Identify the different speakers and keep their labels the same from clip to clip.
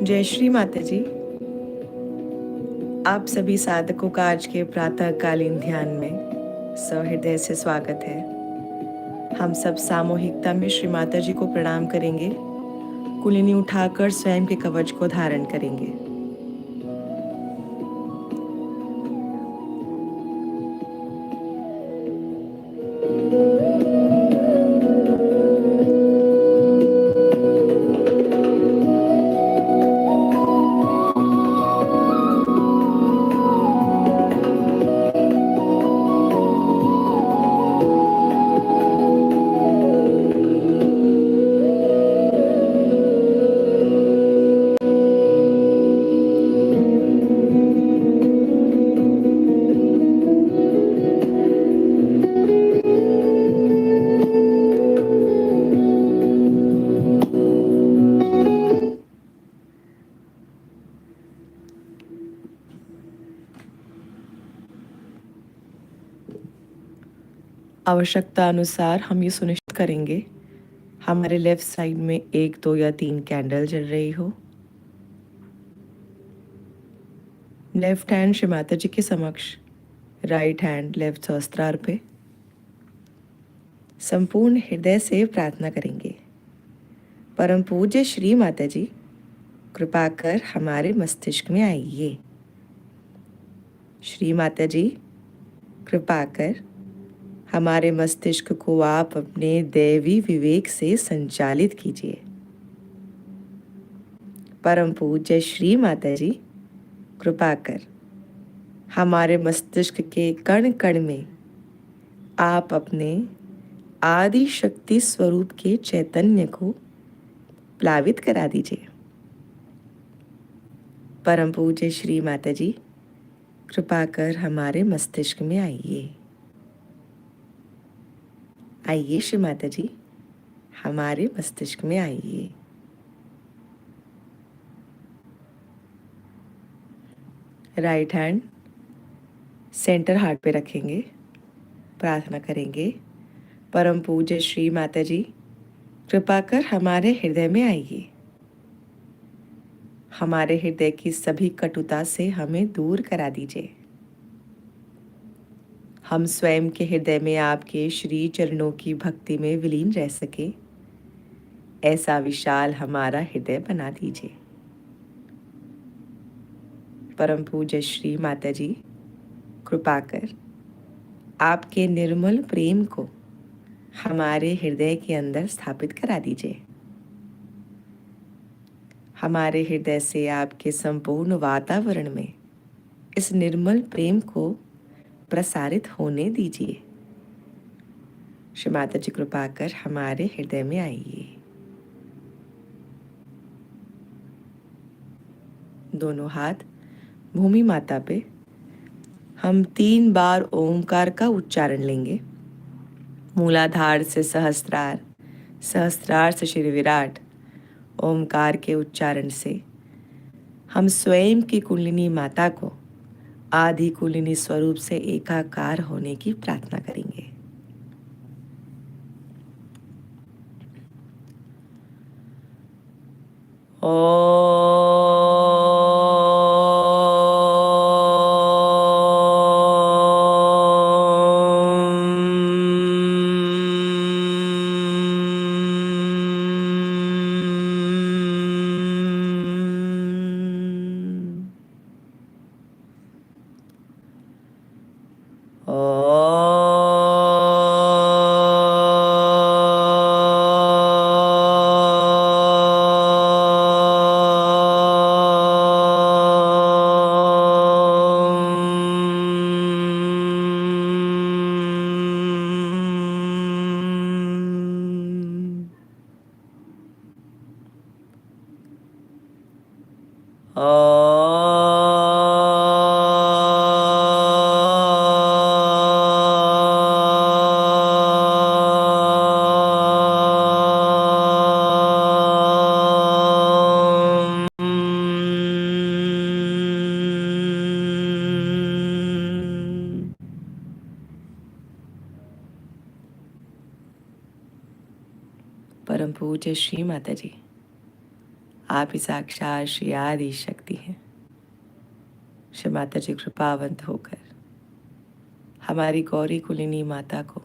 Speaker 1: जय श्री माता जी। आप सभी साधकों का आज के प्रातःकालीन ध्यान में सहृदय से स्वागत है। हम सब सामूहिकता में श्री माता जी को प्रणाम करेंगे। कुंडलिनी उठाकर स्वयं के कवच को धारण करेंगे। आवश्यकता अनुसार हम ये सुनिश्चित करेंगे हमारे लेफ्ट साइड में 1, 2 या 3 कैंडल जल रही हो। लेफ्ट हैंड श्री माता जी के समक्ष, राइट हैंड लेफ्ट सहस्त्रार पे। संपूर्ण हृदय से प्रार्थना करेंगे। परम पूज्य श्री माता जी, कृपा कर हमारे मस्तिष्क में आइए। श्री माता जी, कृपा कर हमारे मस्तिष्क को आप अपने दैवी विवेक से संचालित कीजिए। परम पूज्य श्री माता जी, कृपा कर हमारे मस्तिष्क के कण कण में आप अपने आदि शक्ति स्वरूप के चैतन्य को प्लावित करा दीजिए। परम पूज्य श्री माता जी, कृपा कर हमारे मस्तिष्क में आइए। आइए श्री माता जी, हमारे मस्तिष्क में आइए। राइट हैंड सेंटर हार्ट पे रखेंगे। प्रार्थना करेंगे। परम पूज्य श्री माता जी, कृपा कर हमारे हृदय में आइए। हमारे हृदय की सभी कटुता से हमें दूर करा दीजिए। हम स्वयं के हृदय में आपके श्री चरणों की भक्ति में विलीन रह सके, ऐसा विशाल हमारा हृदय बना दीजिए। परम पूज्य श्री माता जी, कृपा कर आपके निर्मल प्रेम को हमारे हृदय के अंदर स्थापित करा दीजिए। हमारे हृदय से आपके संपूर्ण वातावरण में इस निर्मल प्रेम को प्रसारित होने दीजिए। श्री माता जी, कृपा कर हमारे हृदय में आइए। दोनों हाथ भूमि माता पे। हम 3 बार ओंकार का उच्चारण लेंगे। मूलाधार से सहस्त्रार, सहस्त्रार से श्री विराट। ओंकार के उच्चारण से हम स्वयं की कुंडलिनी माता को आदि कुंडलिनी स्वरूप से एकाकार होने की प्रार्थना करेंगे। परम पूज्य श्री माता जी, आप ही साक्षात श्री आदि शक्ति हैं। श्री माता जी कृपावंत होकर हमारी गौरी कुलिनी माता को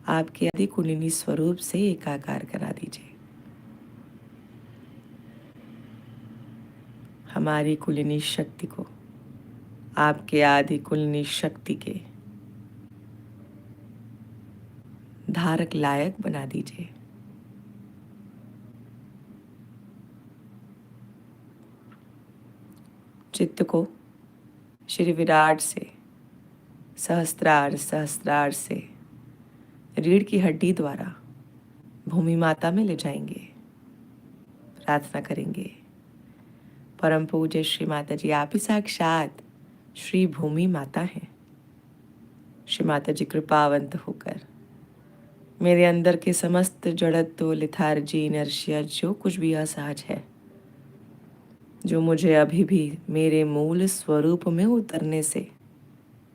Speaker 1: आपके आदि कुलिनी स्वरूप से एकाकार करा दीजिए। हमारी कुलिनी शक्ति को आपके आदि कुलिनी शक्ति के धारक लायक बना दीजिए। चित्त को श्री विराट से सहस्त्रार सहस्त्रार से रीढ़ की हड्डी द्वारा भूमि माता में ले जाएंगे। प्रार्थना करेंगे, परम पूज्य श्री माता जी आप ही साक्षात श्री भूमि माता हैं। श्री माता जी कृपावंत होकर मेरे अंदर के समस्त जड़त्व, लिथार्जी, इनर्शिया, जो कुछ भी असहज है, जो मुझे अभी भी मेरे मूल स्वरूप में उतरने से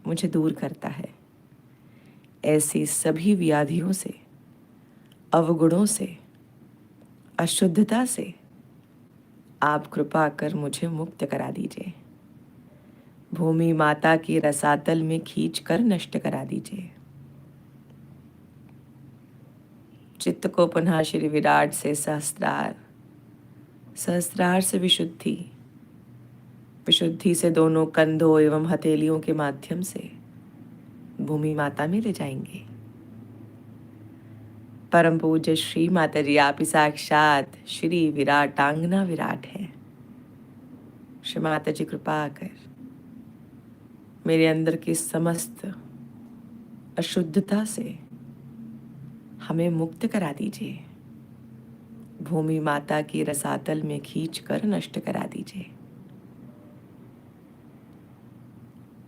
Speaker 1: मुझे दूर करता है, ऐसी सभी व्याधियों से, अवगुणों से, अशुद्धता से आप कृपा कर मुझे मुक्त करा दीजिए। भूमि माता की रसातल में खींच कर नष्ट करा दीजिए। चित्त को पुनः श्री विराट से सहस्त्रार, सहस्त्रार से विशुद्धि, विशुद्धि से दोनों कंधों एवं हथेलियों के माध्यम से भूमि माता में ले जाएंगे। परम पूज्य श्री माता जी आप ही साक्षात श्री विराटांगना विराट है। श्री माता जी कृपा कर मेरे अंदर की समस्त अशुद्धता से हमें मुक्त करा दीजिए। भूमि माता की रसातल में खींच कर नष्ट करा दीजिए।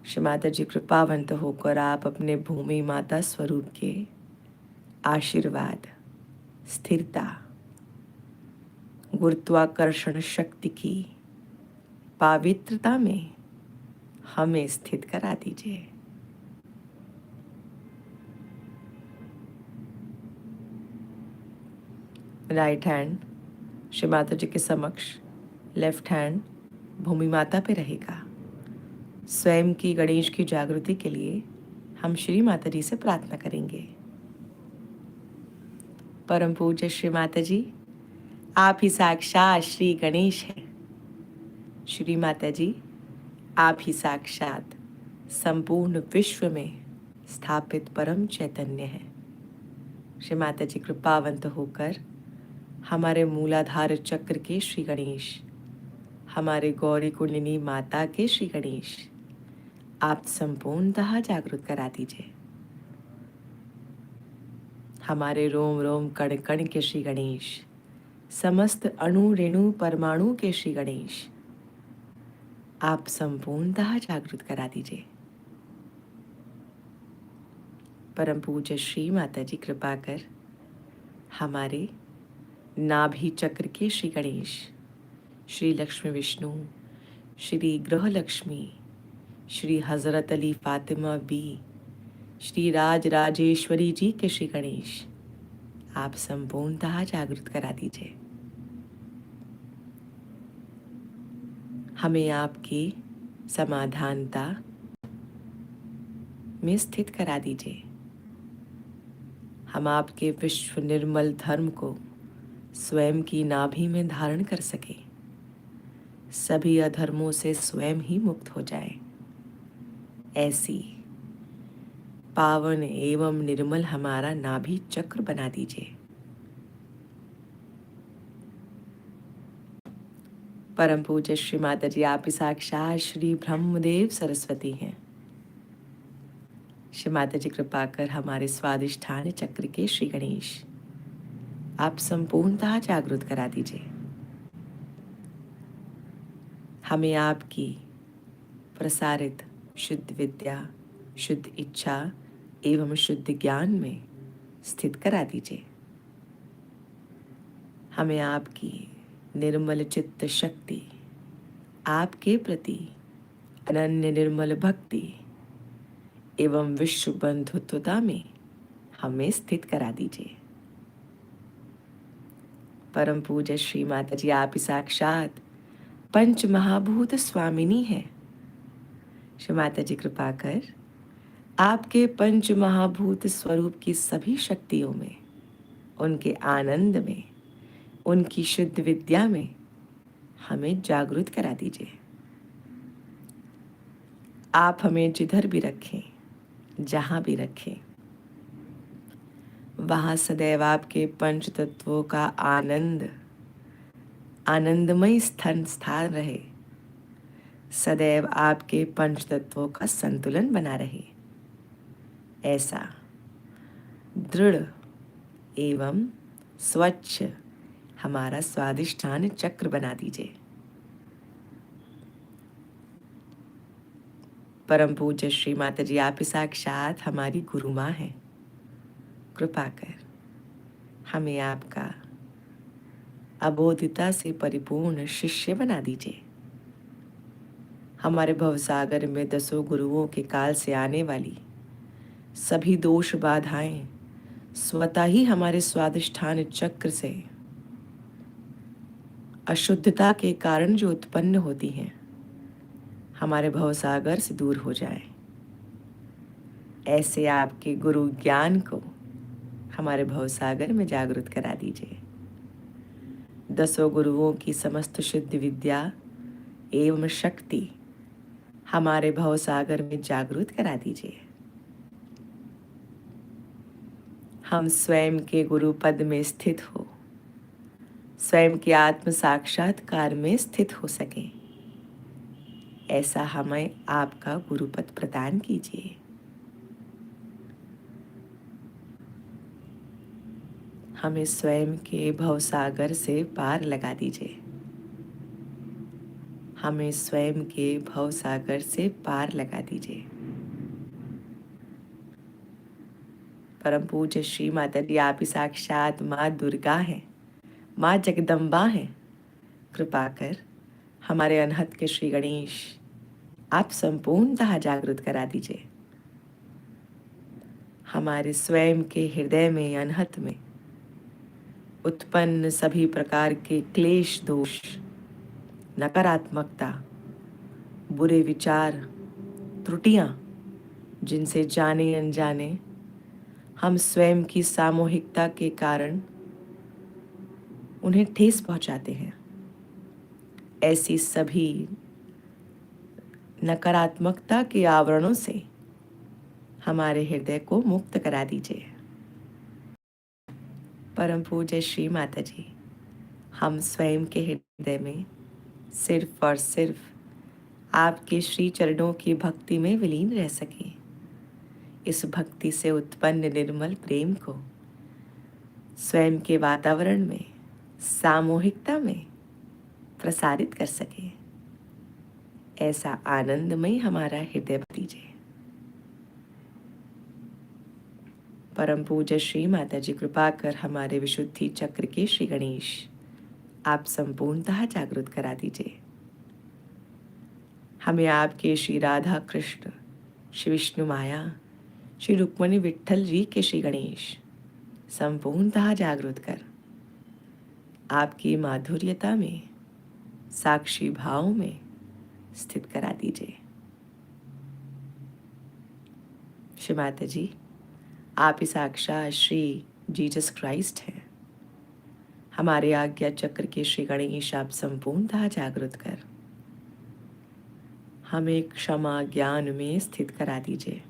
Speaker 1: श्री माता जी कृपावंत होकर आप अपने भूमि माता स्वरूप के आशीर्वाद, स्थिरता, गुरुत्वाकर्षण शक्ति की पवित्रता में हमें स्थित करा दीजिए। राइट हैंड श्री माता जी के समक्ष, लेफ्ट हैंड भूमि माता पे रहेगा। स्वयं की गणेश की जागृति के लिए हम श्री माता जी से प्रार्थना करेंगे। परम पूज्य श्री माता जी आप ही साक्षात श्री गणेश हैं। श्री माता जी आप ही साक्षात संपूर्ण विश्व में स्थापित परम चैतन्य है। श्री माता जी कृपावंत होकर हमारे मूलाधार चक्र के श्री गणेश, हमारे गौरी कुंडलिनी माता के श्री गणेश आप संपूर्णतः जागृत करा दीजिए। हमारे रोम रोम कण कण के श्री गणेश, समस्त अणु रेणु परमाणु के श्री गणेश आप संपूर्णतः जागृत करा दीजिए। परम पूज्य श्री माता जी कृपा कर हमारे नाभि चक्र के श्री गणेश, श्री लक्ष्मी विष्णु, श्री ग्रह लक्ष्मी, श्री हजरत अली फातिमा बी, श्री राज राजेश्वरी जी के श्री गणेश आप संपूर्णतः जागृत करा दीजिए। हमें आपकी समाधानता में स्थित करा दीजिए। हम आपके विश्व निर्मल धर्म को स्वयं की नाभि में धारण कर सके, सभी अधर्मों से स्वयं ही मुक्त हो जाए, ऐसी पावन एवं निर्मल हमारा नाभि चक्र बना दीजिए। परम पूज्य श्री माता जी आप ही साक्षात श्री ब्रह्मदेव सरस्वती हैं। श्री माता जी कृपा कर हमारे स्वादिष्ठान चक्र के श्री गणेश आप संपूर्णतः जागृत करा दीजिए। हमें आपकी प्रसारित शुद्ध विद्या, शुद्ध इच्छा एवं शुद्ध ज्ञान में स्थित करा दीजिए। हमें आपकी निर्मल चित्त शक्ति, आपके प्रति अनन्य निर्मल भक्ति एवं विश्व बंधुत्वता में हमें स्थित करा दीजिए। परम पूज्य श्री माता जी, आप ही साक्षात पंच महाभूत स्वामिनी है। श्री माता जी कृपा कर आपके पंच महाभूत स्वरूप की सभी शक्तियों में, उनके आनंद में, उनकी शुद्ध विद्या में हमें जागृत करा दीजिए। आप हमें जिधर भी रखें, जहाँ भी रखें, वहाँ सदैव आपके पंच तत्वों का आनंदमय स्थान रहे। सदैव आपके पंच तत्वों का संतुलन बना रहे। ऐसा दृढ़ एवं स्वच्छ हमारा स्वादिष्ठान चक्र बना दीजिए। परम पूज्य श्री माता जी, आप साक्षात हमारी गुरु माँ हैं। कृपा कर हमें आपका अबोधिता से परिपूर्ण शिष्य बना दीजिए। हमारे भवसागर में 10 गुरुओं के काल से आने वाली सभी दोष बाधाएं स्वतः ही हमारे स्वादिष्ठान चक्र से अशुद्धता के कारण जो उत्पन्न होती हैं, हमारे भवसागर से दूर हो जाए। ऐसे आपके गुरु ज्ञान को हमारे भवसागर में जागृत करा दीजिए। 10 गुरुओं की समस्त शुद्ध विद्या एवं शक्ति हमारे भवसागर में जागृत करा दीजिए। हम स्वयं के गुरु पद में स्थित हो, स्वयं के आत्म साक्षात्कार में स्थित हो सके, ऐसा हमें आपका गुरुपद प्रदान कीजिए। हमें स्वयं के भवसागर से पार लगा दीजिए। हमें स्वयं के भवसागर से पार लगा दीजिए। परम पूज्य श्री माता जी, आप ही साक्षात माँ दुर्गा हैं, माँ जगदम्बा हैं। कृपा कर हमारे अनहत के श्री गणेश आप संपूर्णतः जागृत करा दीजिए। हमारे स्वयं के हृदय में, अनहत में उत्पन्न सभी प्रकार के क्लेश, दोष, नकारात्मकता, बुरे विचार, त्रुटियां, जिनसे जाने अनजाने हम स्वयं की सामूहिकता के कारण उन्हें ठेस पहुंचाते हैं, ऐसी सभी नकारात्मकता के आवरणों से हमारे हृदय को मुक्त करा दीजिए। परम पूज्य श्री माता जी, हम स्वयं के हृदय में सिर्फ और सिर्फ आपके श्री चरणों की भक्ति में विलीन रह सकें। इस भक्ति से उत्पन्न निर्मल प्रेम को स्वयं के वातावरण में, सामूहिकता में प्रसारित कर सके, ऐसा आनंदमय हमारा हृदय दीजिए। परम पूज्य श्री माता जी, कृपा कर हमारे विशुद्धि चक्र के श्री गणेश आप संपूर्णतः जागृत करा दीजिए। हमें आपके श्री राधा कृष्ण, श्री विष्णु माया, श्री रुक्मणी विट्ठल जी के श्री गणेश संपूर्णतः जागृत कर आपकी माधुर्यता में, साक्षी भाव में स्थित करा दीजिए। श्री माता जी, आप ही साक्षात श्री जीसस क्राइस्ट हैं। हमारे आज्ञा चक्र के श्री गणेश आप संपूर्णतः जागृत कर हमें क्षमा ज्ञान में स्थित करा दीजिए।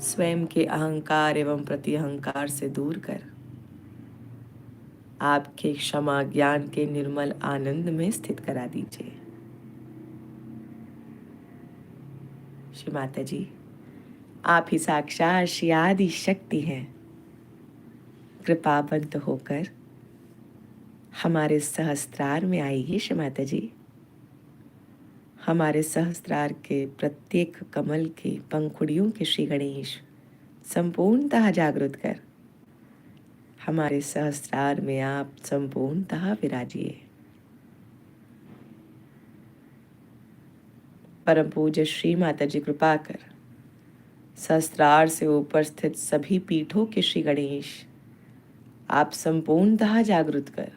Speaker 1: स्वयं के अहंकार एवं प्रति अहंकार से दूर कर आपके क्षमा ज्ञान के निर्मल आनंद में स्थित करा दीजिए। श्री माता जी, आप ही साक्षात श्री आदि शक्ति हैं। कृपाबंद होकर हमारे सहस्त्रार में आइए। श्री माता जी, हमारे सहस्त्रार के प्रत्येक कमल के पंखुड़ियों के श्री गणेश संपूर्णतः जागृत कर हमारे सहस्त्रार में आप संपूर्णतः विराजिए। परम पूज्य श्री माता जी, कृपा कर सहस्त्रार से ऊपर स्थित सभी पीठों के श्री गणेश आप संपूर्णतः जागृत कर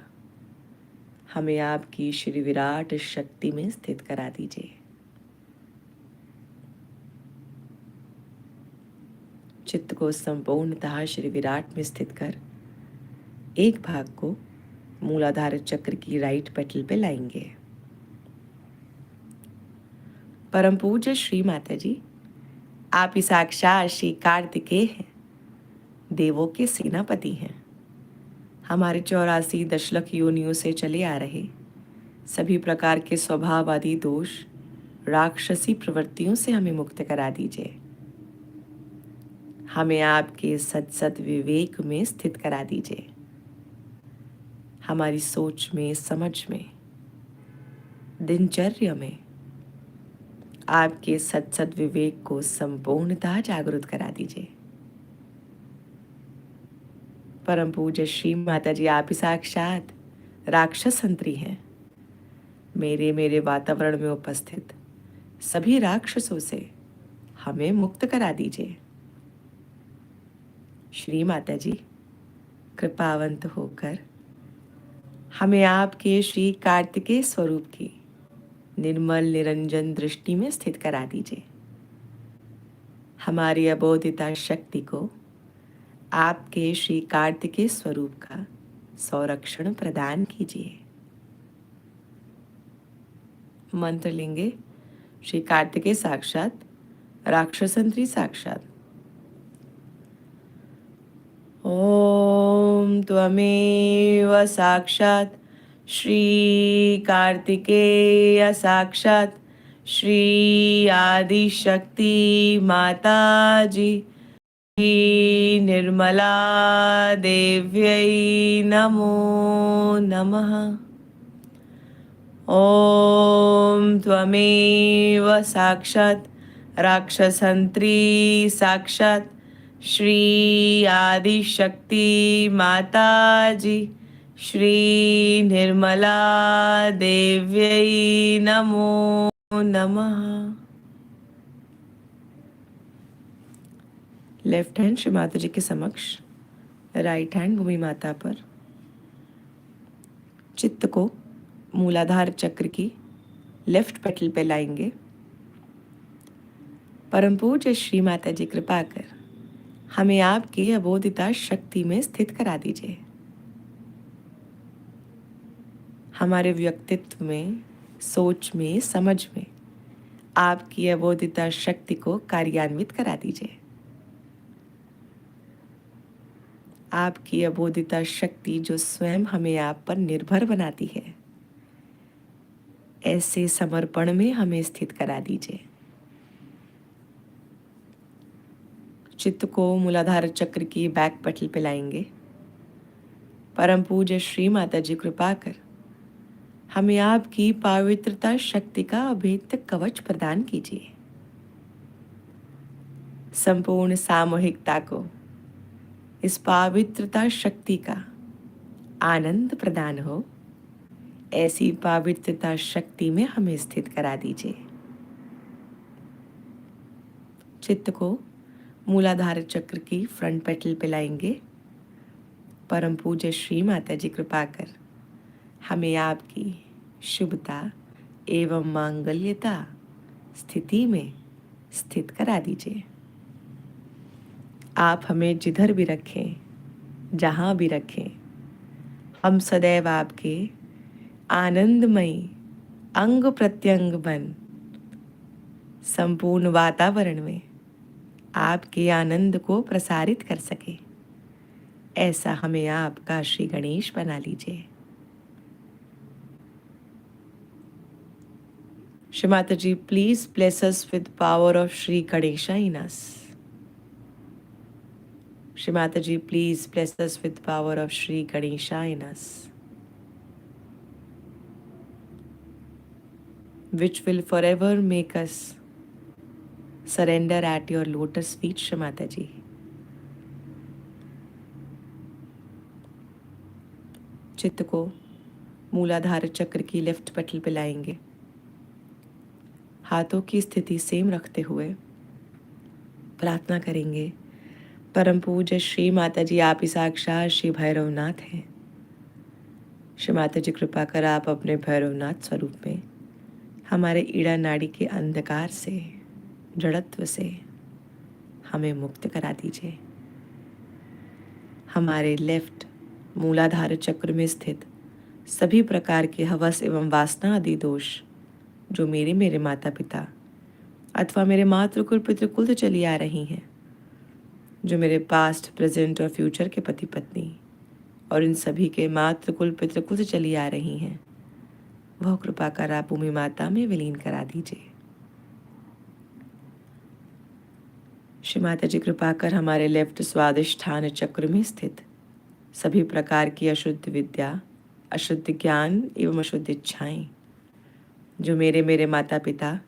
Speaker 1: हमें आपकी श्री विराट शक्ति में स्थित करा दीजिए। चित्त को संपूर्णतः श्री विराट में स्थित कर एक भाग को मूलाधार चक्र की राइट पेटल पे लाएंगे। परम पूज्य श्री माता जी, आप ही साक्षात श्री कार्तिकेय हैं, देवों के सेनापति हैं। हमारे 84 दशलख योनियों से चले आ रहे सभी प्रकार के स्वभाव आदि दोष, राक्षसी प्रवृत्तियों से हमें मुक्त करा दीजिए। हमें आपके सत विवेक में स्थित करा दीजिए। हमारी सोच में, समझ में, दिनचर्या में आपके सत विवेक को संपूर्णतः जागृत करा दीजिए। परम पूज्य श्री माता जी, आप ही साक्षात राक्षस संतरी हैं। मेरे वातावरण में उपस्थित सभी राक्षसों से हमें मुक्त करा दीजिए। श्री माता जी, कृपावंत होकर हमें आपके श्री कार्तिकेय स्वरूप की निर्मल निरंजन दृष्टि में स्थित करा दीजिए। हमारी अबोधिता शक्ति को आपके श्री कार्तिकेय स्वरूप का संरक्षण प्रदान कीजिए। मंत्र लेंगे। श्री कार्तिकेय साक्षात, राक्षसंत्री साक्षात। ओम त्वमेव साक्षात श्री कार्तिकेय साक्षात श्री आदिशक्ति माता जी श्री निर्मला देव्यै नमो नमः। ओम त्वमेव साक्षात राक्षसंत्री साक्षात श्री आदिशक्ति माता जी श्री निर्मला देव्यै नमो नमः। लेफ्ट हैंड श्री माता जी के समक्ष, राइट हैंड भूमि माता पर। चित्त को मूलाधार चक्र की लेफ्ट पेटल पे लाएंगे। परम पूज्य श्री माता जी, कृपा कर हमें आपकी अबोधिता शक्ति में स्थित करा दीजिए। हमारे व्यक्तित्व में, सोच में, समझ में आपकी अबोधिता शक्ति को कार्यान्वित करा दीजिए। आपकी अबोधिता शक्ति जो स्वयं हमें आप पर निर्भर बनाती है, ऐसे समर्पण में हमें स्थित करा दीजिए। चित्त को मूलाधार चक्र की बैक पेटल पे लाएंगे। परम पूज्य श्री माता जी, कृपा कर हमें आपकी पवित्रता शक्ति का अभेद्य कवच प्रदान कीजिए। संपूर्ण सामूहिकता को इस पवित्रता शक्ति का आनंद प्रदान हो, ऐसी पवित्रता शक्ति में हमें स्थित करा दीजिए। चित्त को मूलाधार चक्र की फ्रंट पेटल पे लाएंगे। परम पूज्य श्री माता जी, कृपा कर हमें आपकी शुभता एवं मांगल्यता स्थिति में स्थित करा दीजिए। आप हमें जिधर भी रखें, जहाँ भी रखें, हम सदैव आपके आनंदमयी अंग प्रत्यंग बन संपूर्ण वातावरण में आपके आनंद को प्रसारित कर सके, ऐसा हमें आपका श्री गणेश बना लीजिए। Shri Mata ji, please bless us with power of Shri Ganesha in us. Shri Mata ji, please bless us with power of Shri Ganesha in us, which will forever make us surrender at your lotus feet, Shri Mata Ji. चित्त को मूलाधार चक्र की लेफ्ट पेटल पे लाएंगे। हाथों की स्थिति सेम रखते हुए प्रार्थना करेंगे। परम पूज्य श्री माता जी, आप ही साक्षात श्री भैरवनाथ हैं। श्री माता जी कृपा कर आप अपने भैरवनाथ स्वरूप में हमारे ईड़ा नाड़ी के अंधकार से, जड़त्व से हमें मुक्त करा दीजिए। हमारे लेफ्ट मूलाधार चक्र में स्थित सभी प्रकार के हवस एवं वासना आदि दोष जो मेरे माता पिता अथवा मेरे मातृकुल पितृकुल से चली आ रही हैं, जो मेरे पास्ट, प्रेजेंट और फ्यूचर के पति पत्नी और इन सभी के मातृकुल पितृकुल से चली आ रही हैं, वह कृपा कर आप भूमि माता में विलीन करा दीजिए। श्री माता जी कृपा कर हमारे लेफ्ट स्वादिष्ठान चक्र में स्थित सभी प्रकार की अशुद्ध विद्या, अशुद्ध ज्ञान एवं अशुद्ध इच्छाएं जो मेरे माता पिता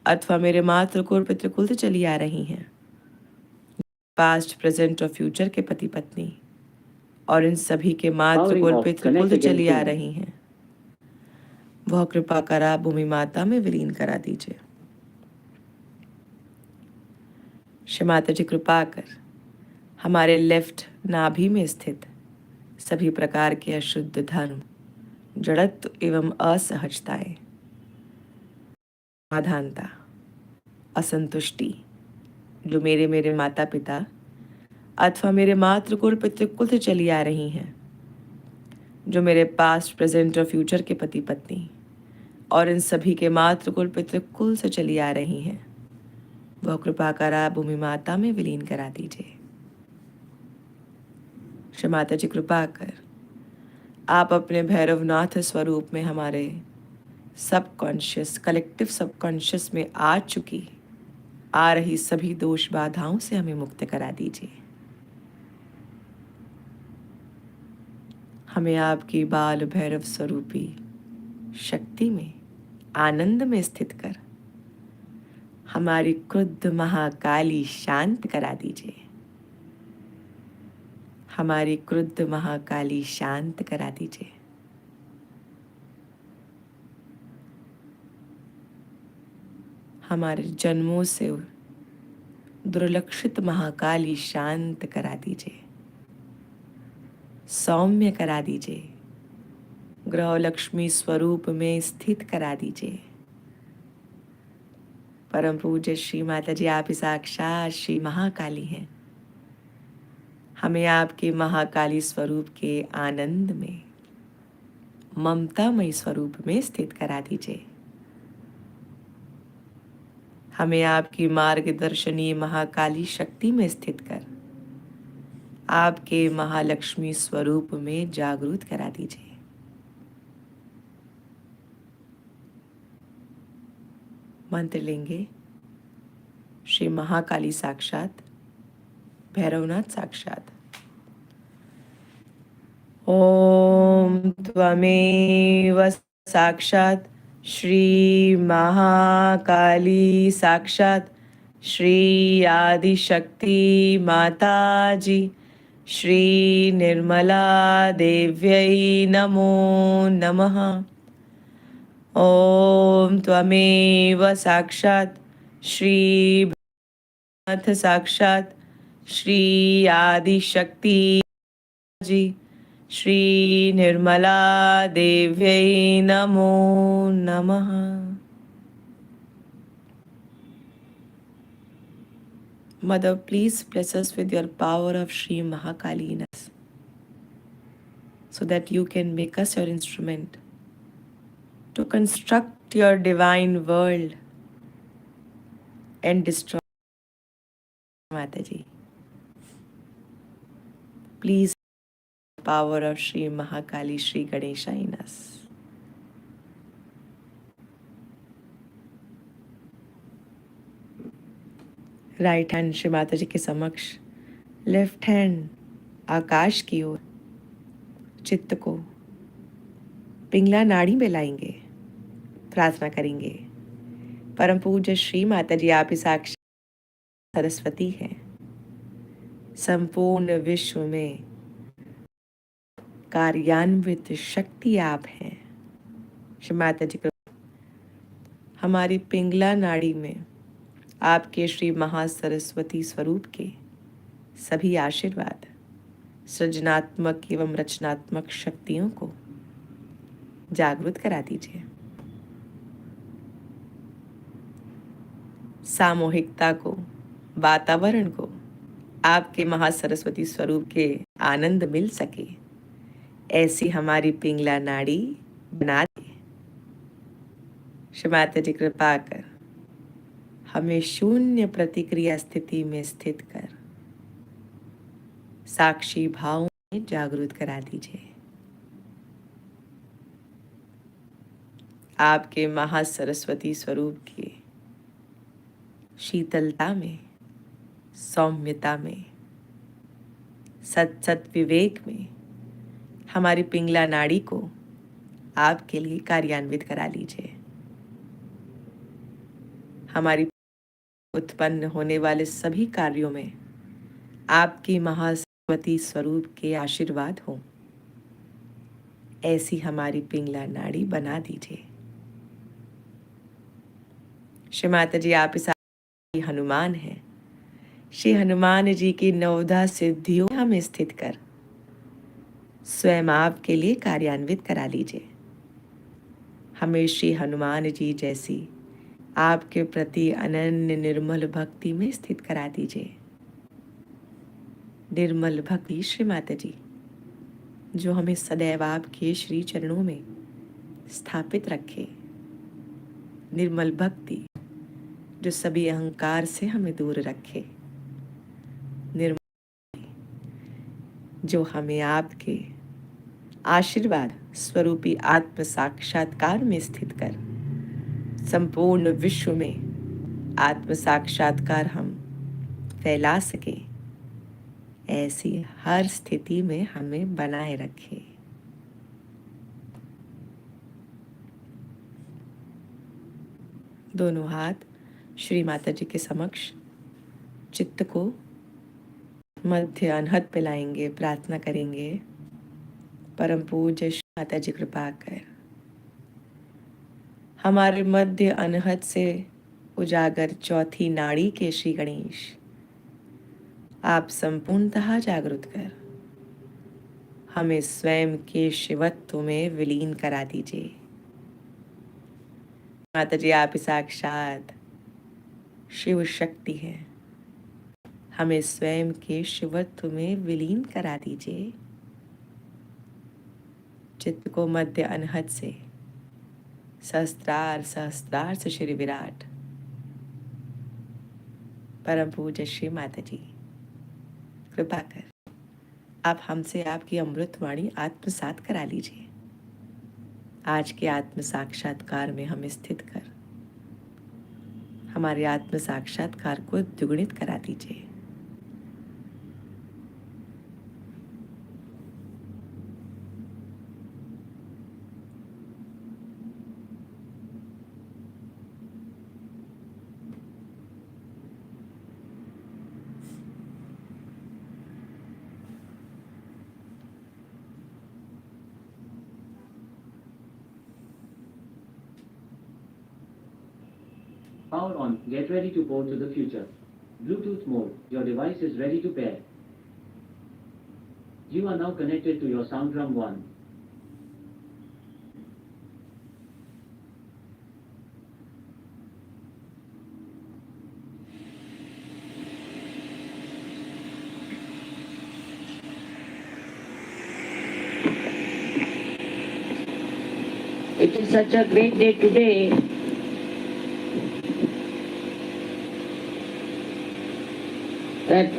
Speaker 1: अथवा मेरे मातृकुल पितृकुल से चली आ रही हैं, पास्ट, प्रेजेंट और फ्यूचर के पति पत्नी और इन सभी के मातृकुल पितृकुल से चली आ रही हैं, वह कृपा कर आप भूमि माता में विलीन करा दीजिए। श्री माता जी कृपा कर हमारे लेफ्ट नाभि में स्थित सभी प्रकार के अशुद्ध धर्म, जड़त्व एवं असहजताएं, समाधानता, असंतुष्टि जो मेरे माता पिता अथवा मेरे मातृकुल पितृकुल से चली आ रही हैं, जो मेरे पास्ट, प्रेजेंट और फ्यूचर के पति पत्नी और इन सभी के मातृकुल पितृकुल से चली आ रही हैं, वह कृपा कर आप भूमि माता में विलीन करा दीजिए। श्री माता जी कृपा कर आप अपने भैरवनाथ स्वरूप में हमारे सबकॉन्शियस, कलेक्टिव सबकॉन्शियस में आ रही सभी दोष बाधाओं से हमें मुक्त करा दीजिए। हमें आपकी बाल भैरव स्वरूपी शक्ति में, आनंद में स्थित कर हमारी क्रुद्ध महाकाली शांत करा दीजिए। हमारी क्रुद्ध महाकाली शांत करा दीजिए। हमारे जन्मों से दुर्लक्षित महाकाली शांत करा दीजिए, सौम्य करा दीजिए, ग्रह लक्ष्मी स्वरूप में स्थित करा दीजिए। परम पूज्य श्री माता जी, आप ही साक्षात श्री महाकाली हैं। हमें आपके महाकाली स्वरूप के आनंद में, ममतामय स्वरूप में स्थित करा दीजिए। हमें आपकी मार्गदर्शनी महाकाली शक्ति में स्थित कर आपके महालक्ष्मी स्वरूप में जागृत करा दीजिए। मंत्र लेंगे। श्री महाकाली साक्षात, भैरवनाथ साक्षात। ओम त्वमेव साक्षात श्री महाकाली साक्षात श्री आदिशक्ति माता जी श्री निर्मला देव्यै नमो नमः। ओम त्वमेव साक्षात श्री नाथ साक्षात श्री आदिशक्ति जी श्री निर्मला देव्यै नमो नमः। Mother, please bless us with your power of Shri Mahakali in us, so that you can make us your instrument to construct your divine world and destroy Mataji. Please, power of Shri Mahakali, Shri Ganesha in us. Right hand Shri Mata जी के समक्ष, left hand आकाश की ओर, चित्त को पिंगला नाड़ी में लाएंगे, प्रार्थना करेंगे। परम पूज्य श्री माता जी, आप ही साक्षात सरस्वती हैं। संपूर्ण विश्व में कार्यान्वित शक्ति आप हैं। श्री माता जी, हमारी पिंगला नाड़ी में आपके श्री महासरस्वती स्वरूप के सभी आशीर्वाद सृजनात्मक एवं रचनात्मक शक्तियों को जागृत करा दीजिए। सामूहिकता को, वातावरण को आपके महासरस्वती स्वरूप के आनंद मिल सके, ऐसी हमारी पिंगला नाड़ी बना दे। माता जी कृपा कर हमें शून्य प्रतिक्रिया स्थिति में स्थित कर साक्षी भाव में जागृत करा दीजिए। आपके महासरस्वती स्वरूप के शीतलता में, सौम्यता में, सत विवेक में हमारी पिंगला नाड़ी को आपके लिए कार्यान्वित करा लीजिए। हमारी उत्पन्न होने वाले सभी कार्यों में आपकी महासरस्वती स्वरूप के आशीर्वाद हो, ऐसी हमारी पिंगला नाड़ी बना दीजिए। श्री माता जी, आप इस हनुमान हैं। श्री हनुमान जी की 9 सिद्धियों में हमें स्थित कर स्वयं आपके लिए कार्यान्वित करा लीजिए। हमें श्री हनुमान जी जैसी आपके प्रति अनन्य निर्मल भक्ति में स्थित करा दीजिए। निर्मल भक्ति श्री माता जी, जो हमें सदैव आपके श्री चरणों में स्थापित रखे। निर्मल भक्ति जो सभी अहंकार से हमें दूर रखे। निर्मल जो हमें आपके आशीर्वाद स्वरूपी आत्म साक्षात्कार में स्थित कर संपूर्ण विश्व में आत्म साक्षात्कार हम फैला सके, ऐसी हर स्थिति में हमें बनाए रखे। दोनों हाथ श्री माता जी के समक्ष चित्त को मध्य अनहद पे लाएंगे, प्रार्थना करेंगे। परम पूज्य श्री माता जी कृपा कर हमारे मध्य अनहद से उजागर चौथी नाड़ी के श्री गणेश, आप संपूर्णतः जागृत कर हमें स्वयं के शिवत्व में विलीन करा दीजिए। माता जी, आप साक्षात शिव शक्ति है, हमें स्वयं के शिवत्व में विलीन करा दीजिए। चित्त को मध्य अनहद से सहस्त्रार सहस्त्रार से श्री विराट परम पूज्य श्री माता जी कृपा कर आप हमसे आपकी अमृत वाणी आत्मसात करा लीजिए। आज के आत्म साक्षात्कार में हमें स्थित कर हमारे आत्म साक्षात्कार को द्विगुणित करा दीजिए।
Speaker 2: Power on. Get ready to board to the future. Bluetooth mode. Your device is ready to pair. You are now connected to your SoundDrum 1.
Speaker 3: It is such a great day today. That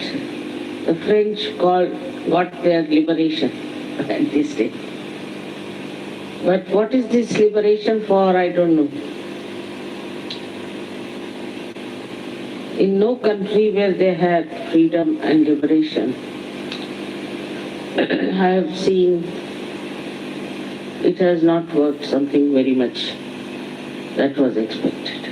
Speaker 3: the French got their liberation at this day. But what is this liberation for, I don't know. In no country where they had freedom and liberation, I have seen it has not worked something very much that was expected.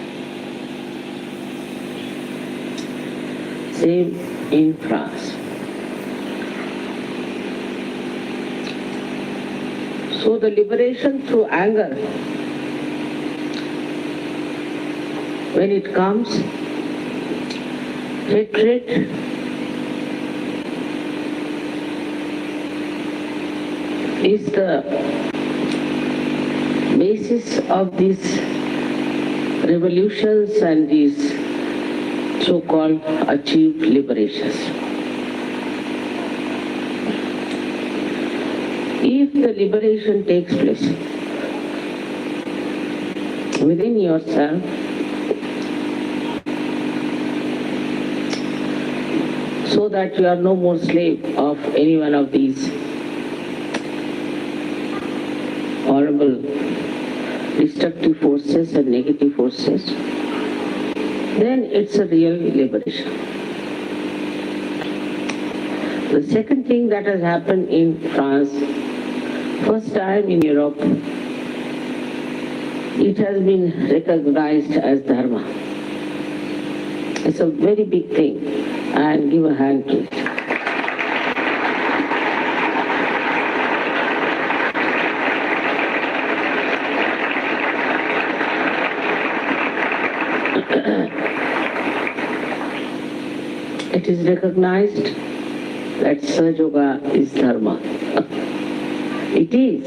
Speaker 3: Same in France. So the liberation through anger, when it comes, hatred is the basis of these revolutions and these so-called achieved liberations. If the liberation takes place within yourself, so that you are no more slave of any one of these horrible destructive forces and negative forces, then it's a real liberation. The second thing that has happened in France, first time in Europe, it has been recognized as dharma. It's a very big thing, and give a hand to it. It is recognized that Sahaja Yoga is dharma. It is.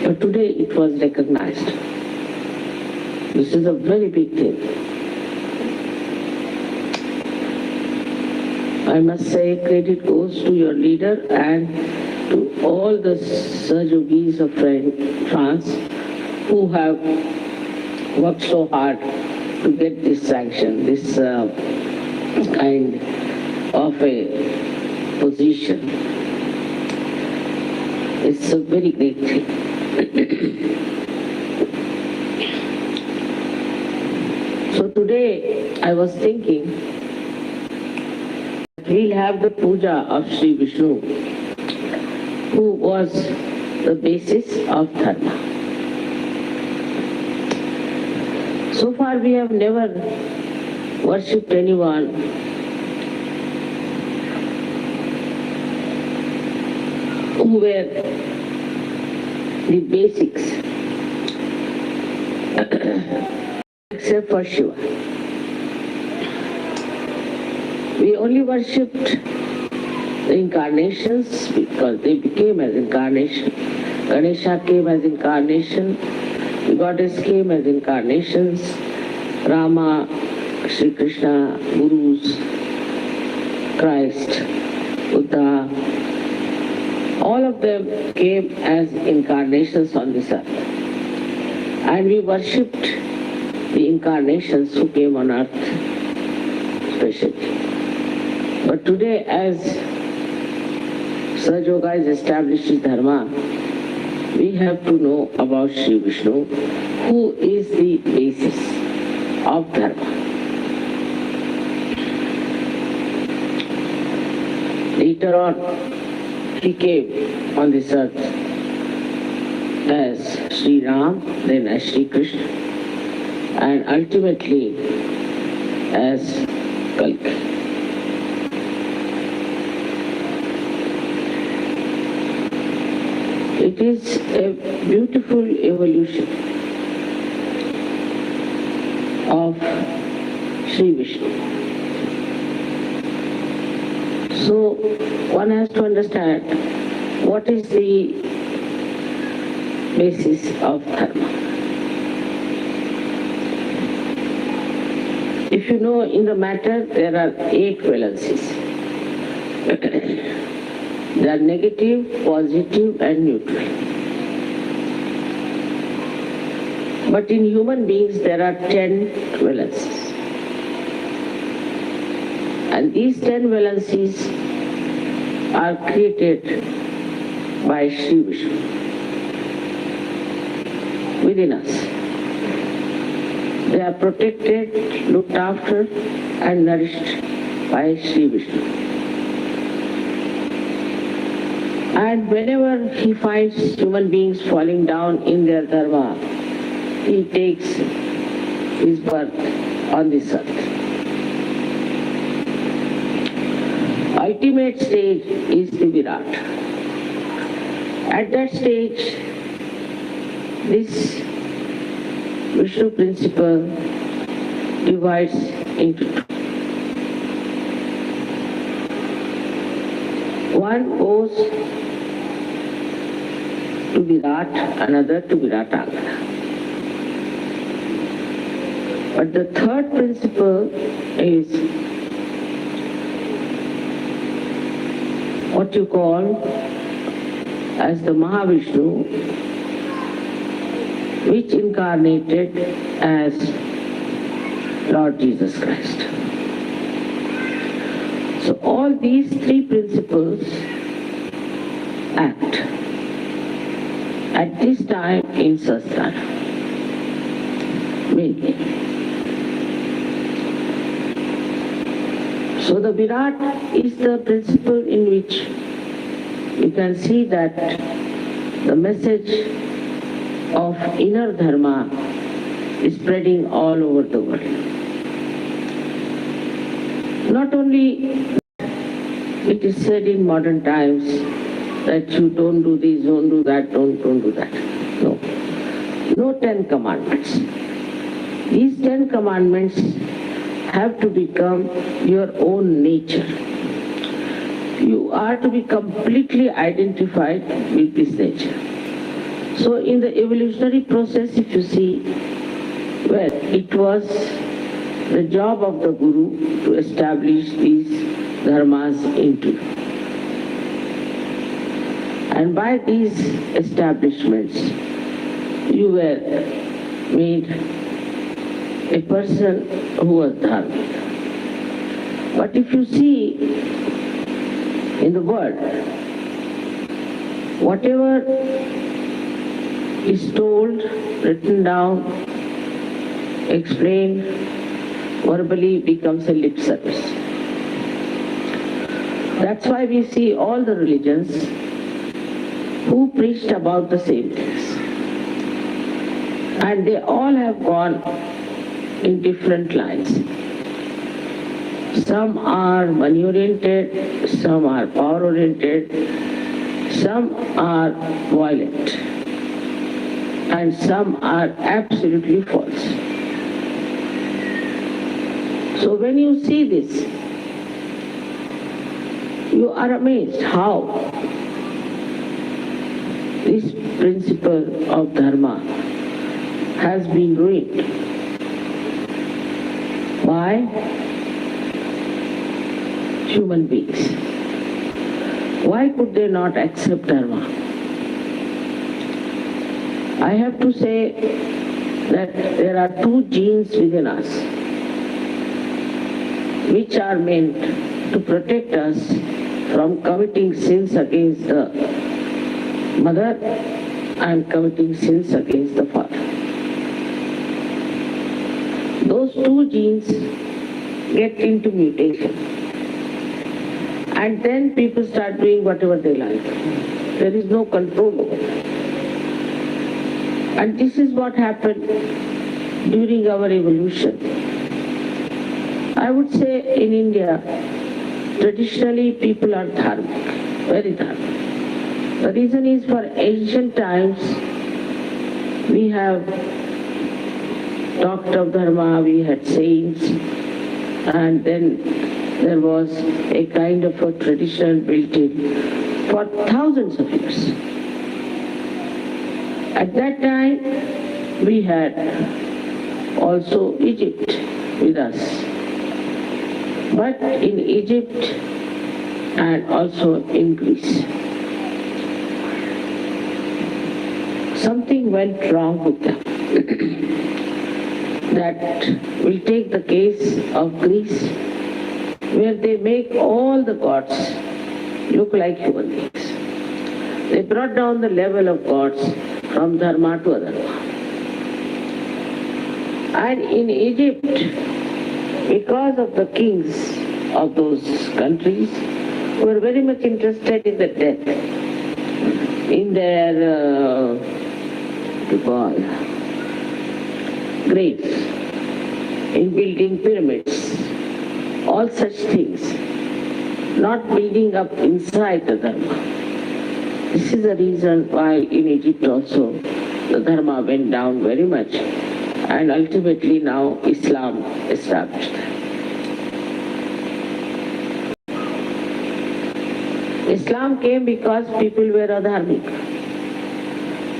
Speaker 3: But today it was recognized. This is a very big thing. I must say credit goes to your leader and to all the Sahaja Yogis of France who have worked so hard to get this sanction, this kind of a position. It's a very great thing. So today I was thinking we'll have the puja of Sri Vishnu, who was the basis of dharma. So far we have never worshipped anyone who were the basics except for Shiva. We only worshipped the incarnations because they became as incarnation. Ganesha came as incarnation, the goddess came as incarnations, Rama, Sri Krishna, Gurus, Christ, Buddha, all of them came as incarnations on this earth. And we worshipped the incarnations who came on earth especially. But today, as Sahaja Yoga is established as dharma, we have to know about Sri Vishnu, who is the basis of dharma. Later on, he came on this earth as Sri Ram, then as Sri Krishna, and ultimately as Kalki. It is a beautiful evolution of Sri Vishnu. So one has to understand what is the basis of dharma. If you know in the matter there are 8 valencies. They are negative, positive and neutral. But in human beings there are 10 valencies. And these 10 valencies are created by Sri Vishnu within us. They are protected, looked after and nourished by Sri Vishnu. And whenever he finds human beings falling down in their dharma, he takes his birth on this earth. Ultimate stage is the Virat. At that stage, this Vishnu principle divides into 2. One goes to Virat, another to Viratangana. But the third principle is what you call as the Mahavishnu, which incarnated as Lord Jesus Christ. So all these three principles act at this time in Sahasrara, mainly. So the Virat is the principle in which you can see that the message of inner dharma is spreading all over the world. Not only it is said in modern times that you don't do this, don't do that, don't do that. No. No 10 commandments. These 10 commandments have to become your own nature. You are to be completely identified with this nature. So in the evolutionary process, if you see, well, it was the job of the Guru to establish these dharmas into you. And by these establishments, you were made a person who was dharmic. But if you see in the world, whatever is told, written down, explained, verbally becomes a lip service. That's why we see all the religions who preached about the same things. And they all have gone in different lines. Some are money-oriented, some are power-oriented, some are violent, and some are absolutely false. So when you see this, you are amazed how this principle of dharma has been ruined. By human beings. Why could they not accept dharma? I have to say that there are two genes within us which are meant to protect us from committing sins against the mother and committing sins against the father. Those two genes get into mutation. And then people start doing whatever they like. There is no control over it. And this is what happened during our evolution. I would say in India, traditionally people are dharmic, very dharmic. The reason is for ancient times, we have talked of dharma, we had saints, and then there was a kind of a tradition built in for thousands of years. At that time, we had also Egypt with us. But in Egypt and also in Greece, something went wrong with them. That will take the case of Greece, where they make all the gods look like human beings. They brought down the level of gods from dharma to adharma. And in Egypt, because of the kings of those countries who were very much interested in the death, in their graves, in building pyramids, all such things, not building up inside the dharma. This is the reason why in Egypt also the dharma went down very much, and ultimately now Islam established. A Islam came because people were adharmic.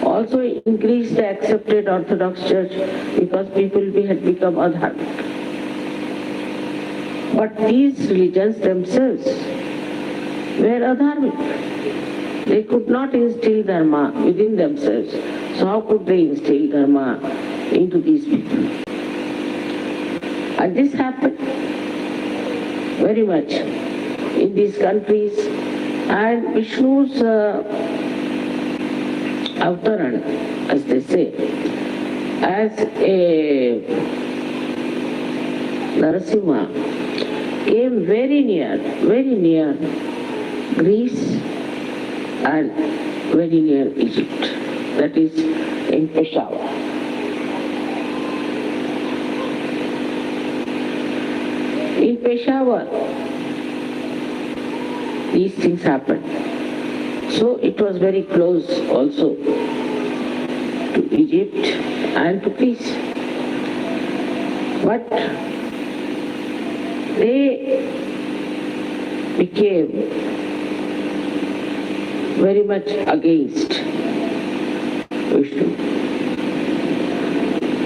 Speaker 3: Also in Greece they accepted Orthodox Church because people had become adharmic. But these religions themselves were adharmic. They could not instill dharma within themselves. So how could they instill dharma into these people? And this happened very much in these countries. And Vishnu's avtaran, as they say, as a Narasimha, came very near Greece and very near Egypt, that is in Peshawar. In Peshawar, these things happened. So it was very close also to Egypt and to Greece. But they became very much against Vishnu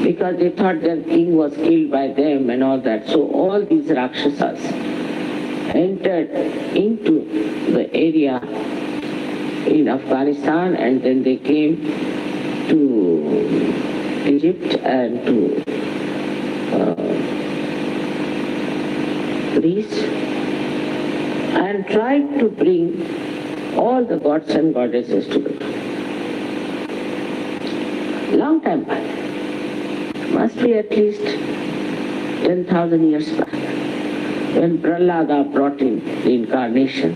Speaker 3: because they thought their king was killed by them and all that. So all these Rakshasas entered into the area in Afghanistan, and then they came to Egypt and to Greece and tried to bring all the gods and goddesses together. Long time back, must be at least 10,000 years back, when Prahlada brought in the incarnation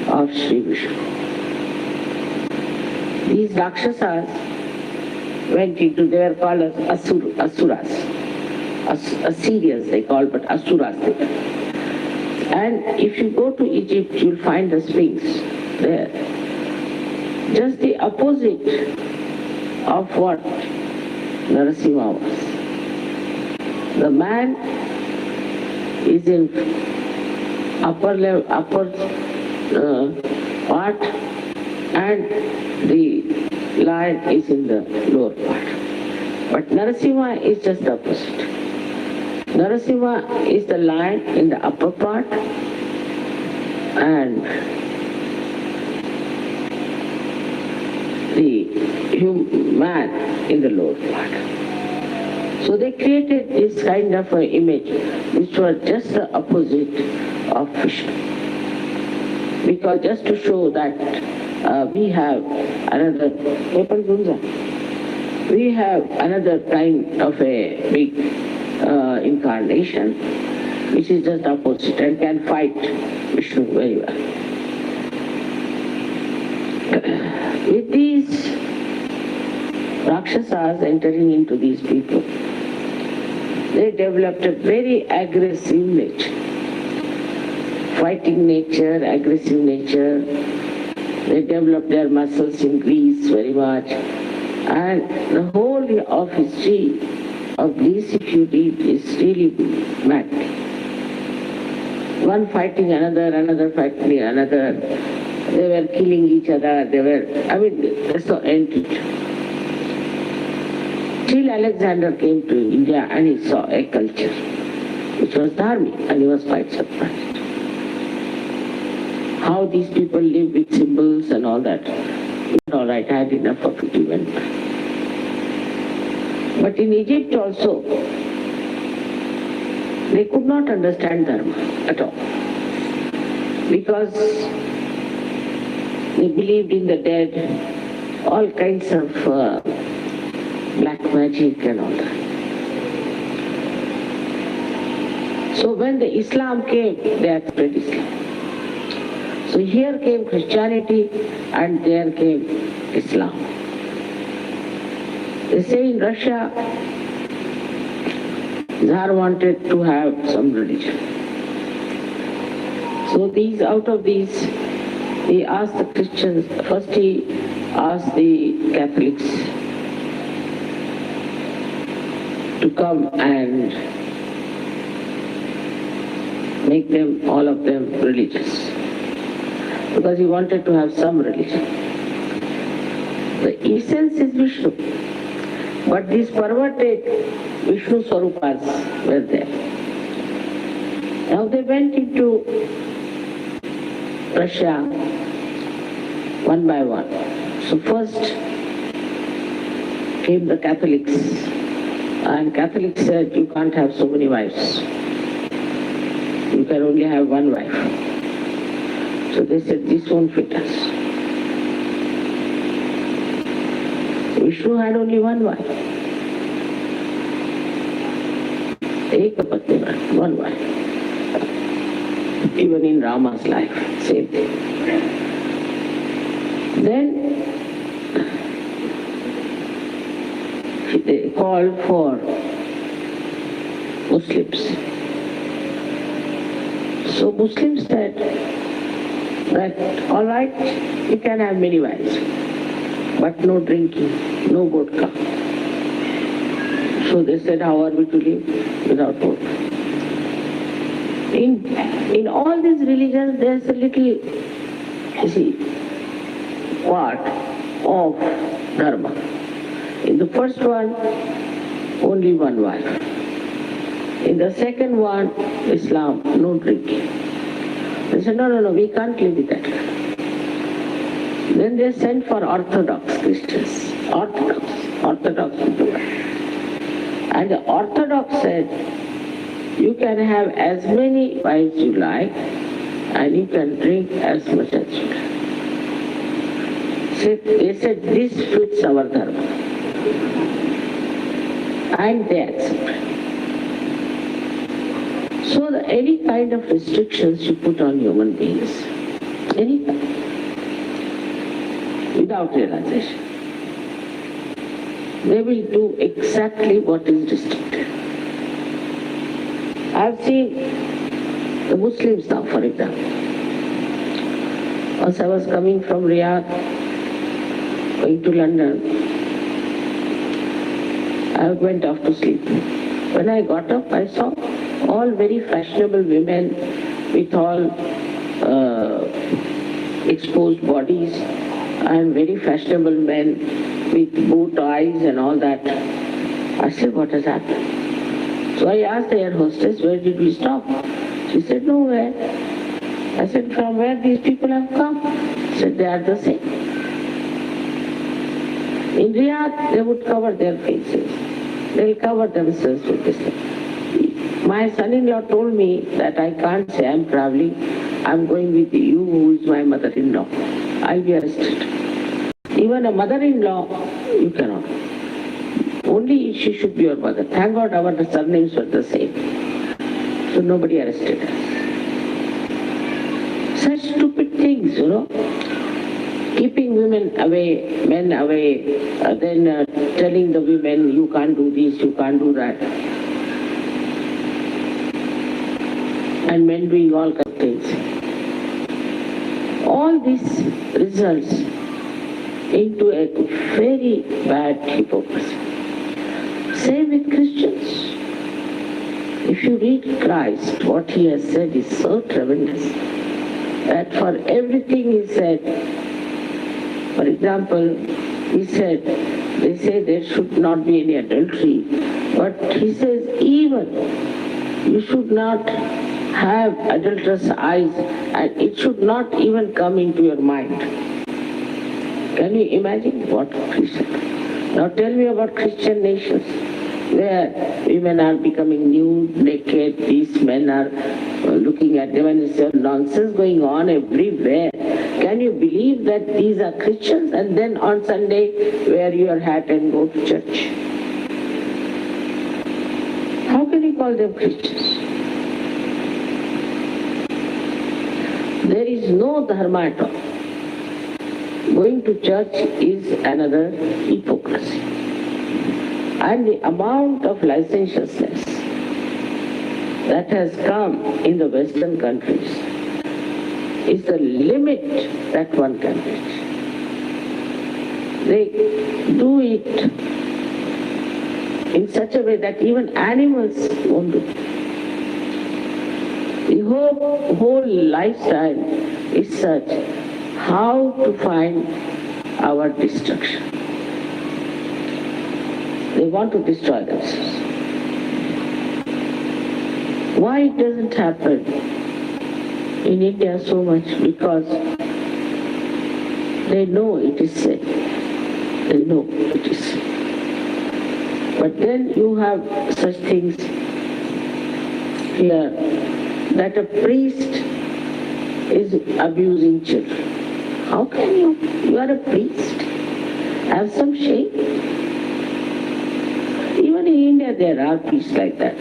Speaker 3: of Sri Vishnu. These Rakshasas went into, they were called as Asuras. Assyrians they call, but Asuras they call. And if you go to Egypt, you'll find the Sphinx there. Just the opposite of what Narasimha was. The man is in upper part, and the lion is in the lower part. But Narasimha is just the opposite. Narasimha is the lion in the upper part and the man in the lower part. So they created this kind of an image which was just the opposite of Vishnu. Because just to show that we have another kind of a big incarnation which is just opposite and can fight Vishnu very well. With these Rakshasas entering into these people, they developed a very aggressive nature, fighting nature, aggressive nature. They developed their muscles in Greece very much, and the whole of history of Greece, if you read, is really mad. One fighting another, another fighting another. They were killing each other. There's no end to it. Till Alexander came to India and he saw a culture which was dharmic, and he was quite surprised. How these people live with symbols and all that. All right, I had enough of it, he went back. But in Egypt also, they could not understand dharma at all. Because they believed in the dead, all kinds of black magic and all that. So when the Islam came, they accepted Islam. So here came Christianity and there came Islam. They say in Russia, Tsar wanted to have some religion. So out of these, he asked the Christians, first he asked the Catholics to come and make them, all of them, religious. because he wanted to have some religion. The essence is Vishnu, but these perverted Vishnu Swarupas were there. Now they went into Russia one by one. So first came the Catholics, and Catholics said you can't have so many wives. You can only have one wife. So they said this won't fit us. Vishnu had only one wife. Ekapatni, one wife. Even in Rama's life, same thing. Then they called for Muslims. So Muslims said that, all right, you can have many wives, but no drinking, no vodka. So they said, how are we to live without vodka? In all these religions, there's a little, part of dharma. In the first one, only one wife. In the second one, Islam, no drinking. They said, no, we can't live with that. Then they sent for Orthodox Christians, Orthodox people. And the Orthodox said, you can have as many wives you like, and you can drink as much as you like. So they said, this fits our dharma. And they accepted. So any kind of restrictions you put on human beings, any kind, without realization, they will do exactly what is restricted. I've seen the Muslims now, for example. Once I was coming from Riyadh, going to London, I went off to sleep. When I got up, I saw all very fashionable women with all exposed bodies, and very fashionable men with bow ties and all that. I said, what has happened? So I asked the air hostess, where did we stop? She said, nowhere. I said, from where these people have come? She said, they are the same. In Riyadh, they would cover their faces. They'll cover themselves with this thing. My son-in-law told me that I can't say I'm traveling. I'm going with you, who is my mother-in-law. I'll be arrested. Even a mother-in-law, you cannot. Only she should be your mother. Thank God our surnames were the same. So nobody arrested us. Such stupid things, Keeping women away, men away, then telling the women, you can't do this, you can't do that. And men doing all kinds of things. All this results into a very bad hypocrisy. Same with Christians. If you read Christ, what he has said is so tremendous that for everything he said, for example, he said, they say there should not be any adultery, but he says even you should not have adulterous eyes, and it should not even come into your mind. Can you imagine what Christian? Now tell me about Christian nations where women are becoming nude, naked, these men are looking at them, and there's nonsense going on everywhere. Can you believe that these are Christians, and then on Sunday wear your hat and go to church? How can you call them Christians? There is no dharma at all. Going to church is another hypocrisy. And the amount of licentiousness that has come in the Western countries is the limit that one can reach. They do it in such a way that even animals won't do it. The whole lifestyle is such how to find our destruction. They want to destroy themselves. Why it doesn't happen in India so much? Because they know it is sin. They know it is sin. But then you have such things here that a priest is abusing children. How can you? You are a priest. Have some shame. Even in India there are priests like that.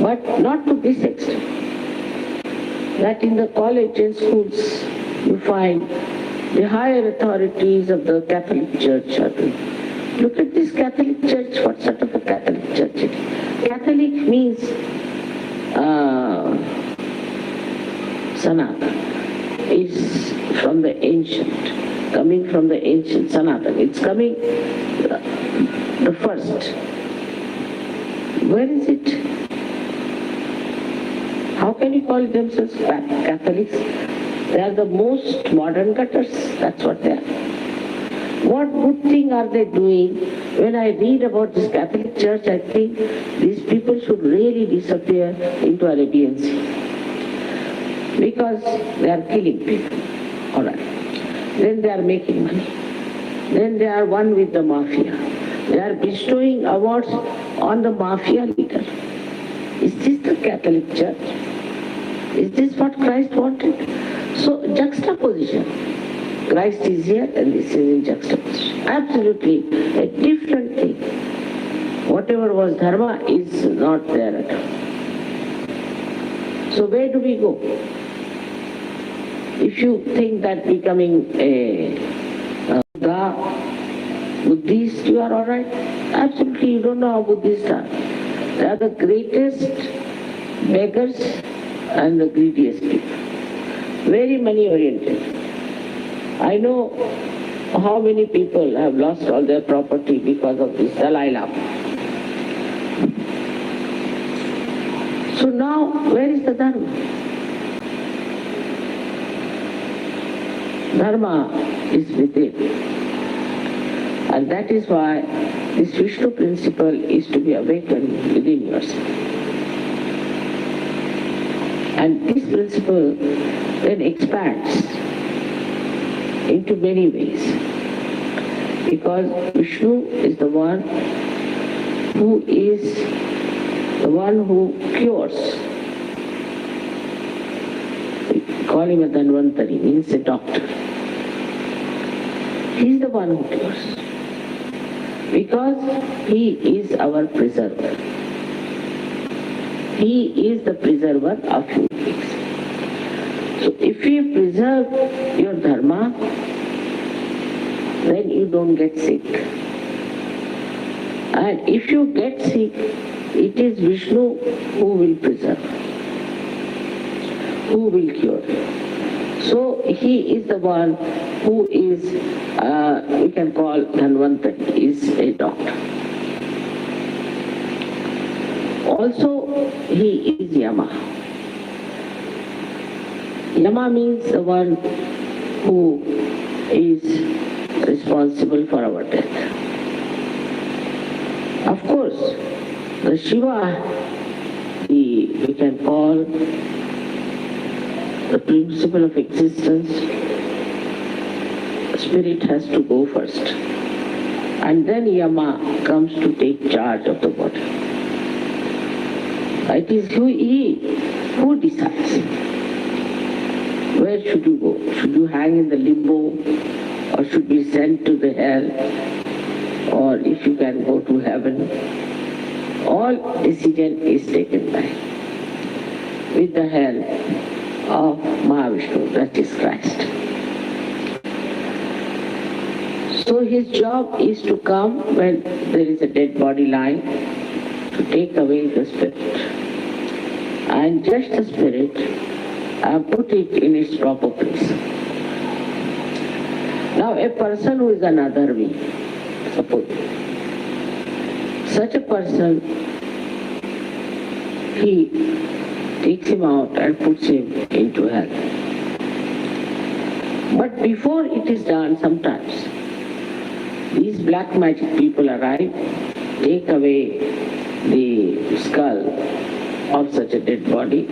Speaker 3: But not to this extent. That in the college and schools you find the higher authorities of the Catholic Church are doing. Look at this Catholic Church, what sort of a Catholic Church it is? Catholic means Sanatana. It's from the ancient, coming from the ancient Sanatana. It's coming the first. Where is it? How can you call themselves Catholics? They are the most modern gutters. That's what they are. What good thing are they doing? When I read about this Catholic Church, I think these people should really disappear into Arabian Sea. Because they are killing people. All right. Then they are making money. Then they are one with the mafia. They are bestowing awards on the mafia leader. Is this the Catholic Church? Is this what Christ wanted? So juxtaposition. Christ is here and this is in juxtaposition. Absolutely a different thing. Whatever was dharma is not there at all. So where do we go? If you think that becoming a Buddhist, you are alright. Absolutely, you don't know how Buddhists are. They are the greatest beggars and the greediest people. Very money oriented. I know how many people have lost all their property because of this Dalai Lama. So now, where is the Dharma? Dharma is within. And that is why this Vishnu principle is to be awakened within yourself. And this principle then expands into many ways. Because Vishnu is the one who cures. We call him a Dhanvantari, means a doctor. He is the one who cures. Because he is our preserver. He is the preserver of human beings. So if you preserve your dharma, then you don't get sick. And if you get sick, it is Vishnu who will preserve, who will cure. So he is the one who is, we can call Dhanvantari, is a doctor. Also, he is Yama. Yama means the one who is responsible for our death. Of course, the Shiva, we can call the principle of existence. The spirit has to go first. And then Yama comes to take charge of the body. It is who decides. Where should you go? Should you hang in the limbo? Or should be sent to the hell? Or if you can go to heaven? All decision is taken by with the help of Mahavishnu, that is Christ. So his job is to come when there is a dead body lying, to take away the spirit. And just the spirit, put it in its proper place. Now a person who is an adharmi, suppose, such a person, he takes him out and puts him into hell. But before it is done, sometimes these black magic people arrive, take away the skull of such a dead body,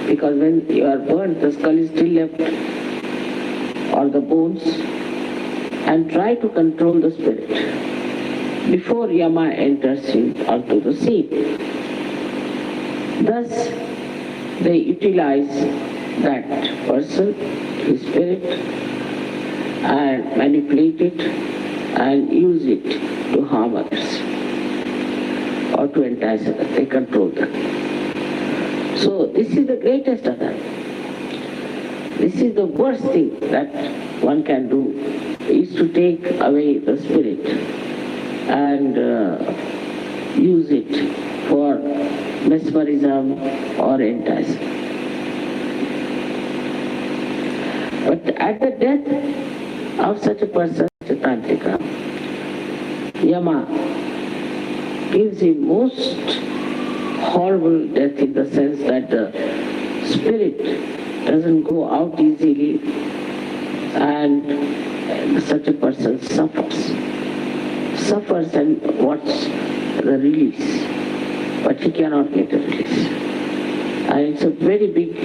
Speaker 3: because when you are burnt, the skull is still left, or the bones, and try to control the spirit before Yama enters onto the scene. Thus, they utilize that person, his spirit, and manipulate it and use it to harm others or to entice others. They control them. So this is the greatest of them. This is the worst thing that one can do, is to take away the spirit and use it for mesmerism or enticing. But at the death of such a person, such a tantrika, Yama gives him most horrible death, in the sense that the spirit doesn't go out easily, and such a person suffers and wants the release, but he cannot get a release. And it's a very big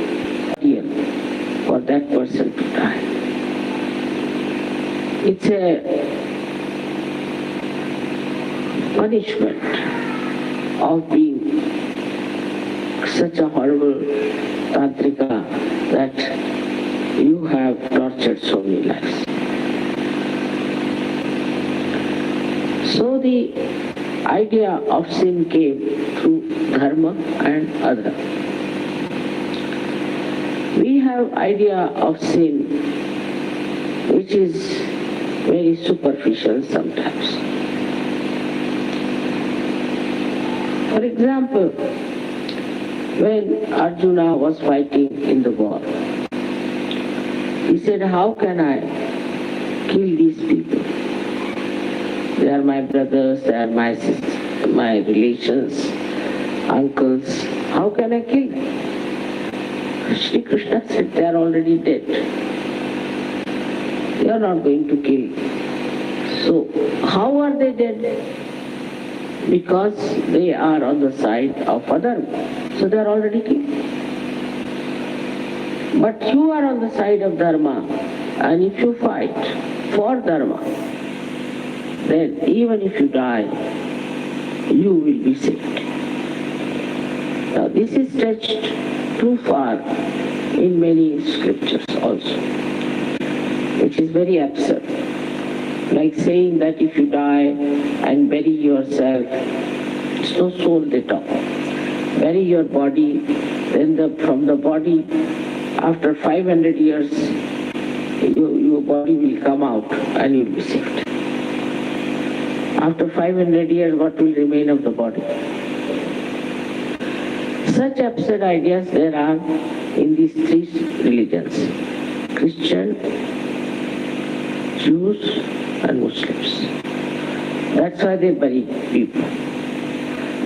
Speaker 3: deal for that person to die. It's a punishment of being such a horrible tantrika that you have tortured so many lives. So the idea of sin came through dharma and adha. We have idea of sin which is very superficial sometimes. For example, when Arjuna was fighting in the war, he said, how can I kill these people? They are my brothers, they are my sisters, my relations, uncles. How can I kill them? Shri Krishna said, they are already dead. You are not going to kill. So, how are they dead? Because they are on the side of adharma. So they are already killed. But you are on the side of dharma, and if you fight for dharma, then even if you die, you will be saved. Now this is stretched too far in many scriptures also, which is very absurd. Like saying that if you die and bury yourself, it's no soul they talk. Bury your body, then from the body, after 500 years, your body will come out and you will be saved. After 500 years, what will remain of the body? Such absurd ideas there are in these three religions: Christian, Jews, and Muslims. That's why they bury people.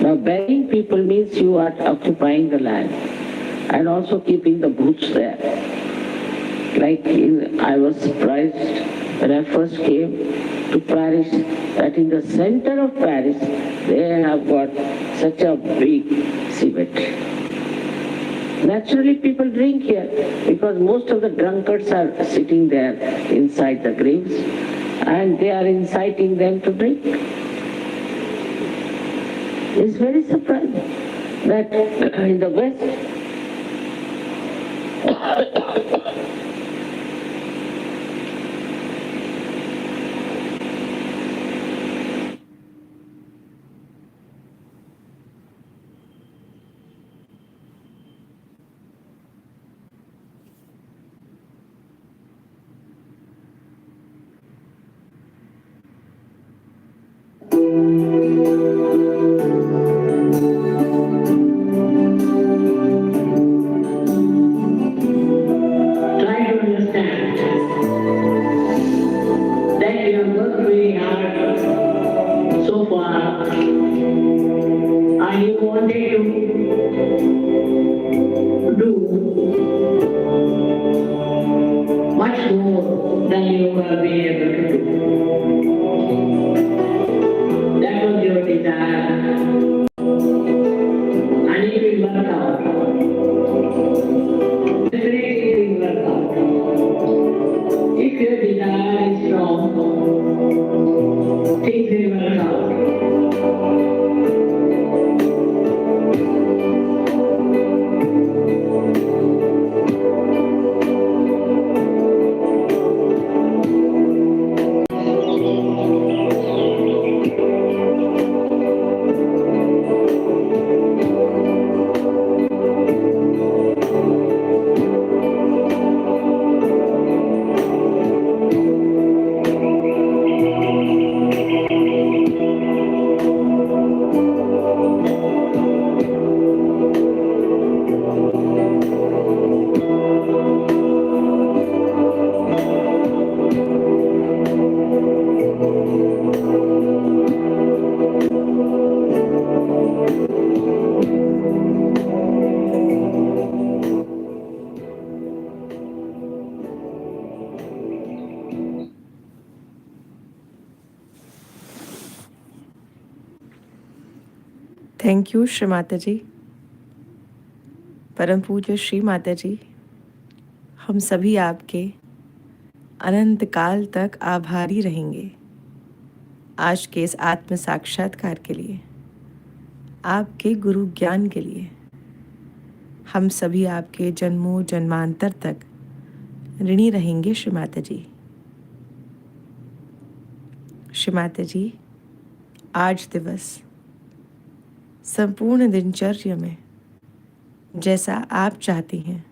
Speaker 3: Now burying people means you are occupying the land and also keeping the bhoots there. Like I was surprised when I first came to Paris, that in the center of Paris they have got such a big cemetery. Naturally people drink here because most of the drunkards are sitting there inside the graves, and they are inciting them to drink. It's very surprising that in the West, try you will be able to do. That was your desire. And it will work out. Definitely it will work out. If your desire is strong, things will work out.
Speaker 1: Thank you Shri Mata जी। परम पूज्य श्री माता जी, हम सभी आपके अनंत काल तक आभारी रहेंगे आज के इस आत्म साक्षात्कार के लिए, आपके गुरु ज्ञान के लिए। हम सभी आपके जन्मों जन्मांतर तक ऋणी रहेंगे श्री माता जी। श्री माता जी, आज दिवस संपूर्ण दिनचर्या में जैसा आप चाहती हैं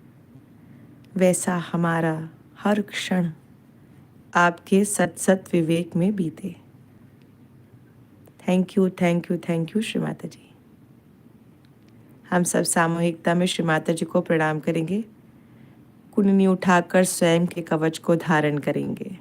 Speaker 1: वैसा हमारा हर क्षण आपके सत विवेक में बीते। Thank you, thank you, thank you Shri Mata जी। हम सब सामूहिकता में श्री माता जी को प्रणाम करेंगे। कुंडली उठाकर स्वयं के कवच को धारण करेंगे।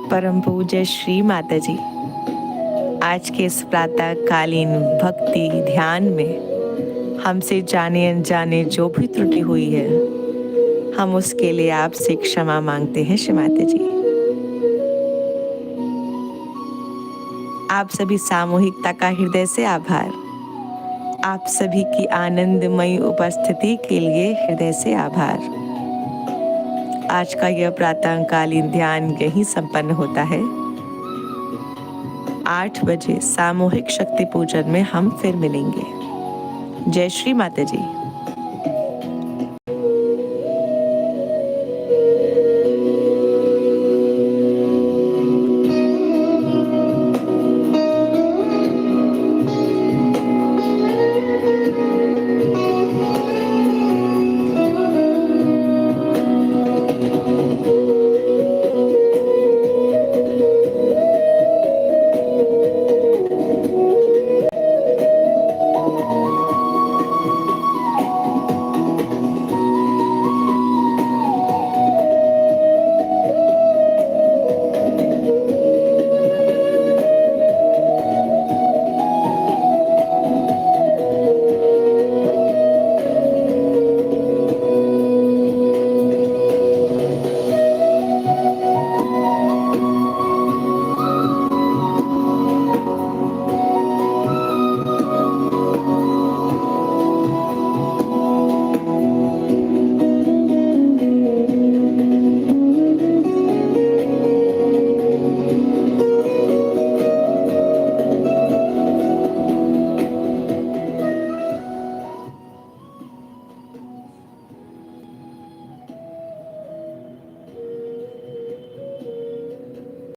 Speaker 1: परम पूज्य श्री माता जी, आज के इस प्रातःकालीन भक्ति ध्यान में हमसे जाने अनजाने जो भी त्रुटि हुई है, हम उसके लिए आपसे क्षमा मांगते हैं श्री माता जी। आप सभी सामूहिकता का हृदय से आभार। आप सभी की आनंदमयी उपस्थिति के लिए हृदय से आभार। आज का यह प्रातःकालीन ध्यान यहीं संपन्न होता है। 8 बजे सामूहिक शक्ति पूजन में हम फिर मिलेंगे। जय श्री माता जी।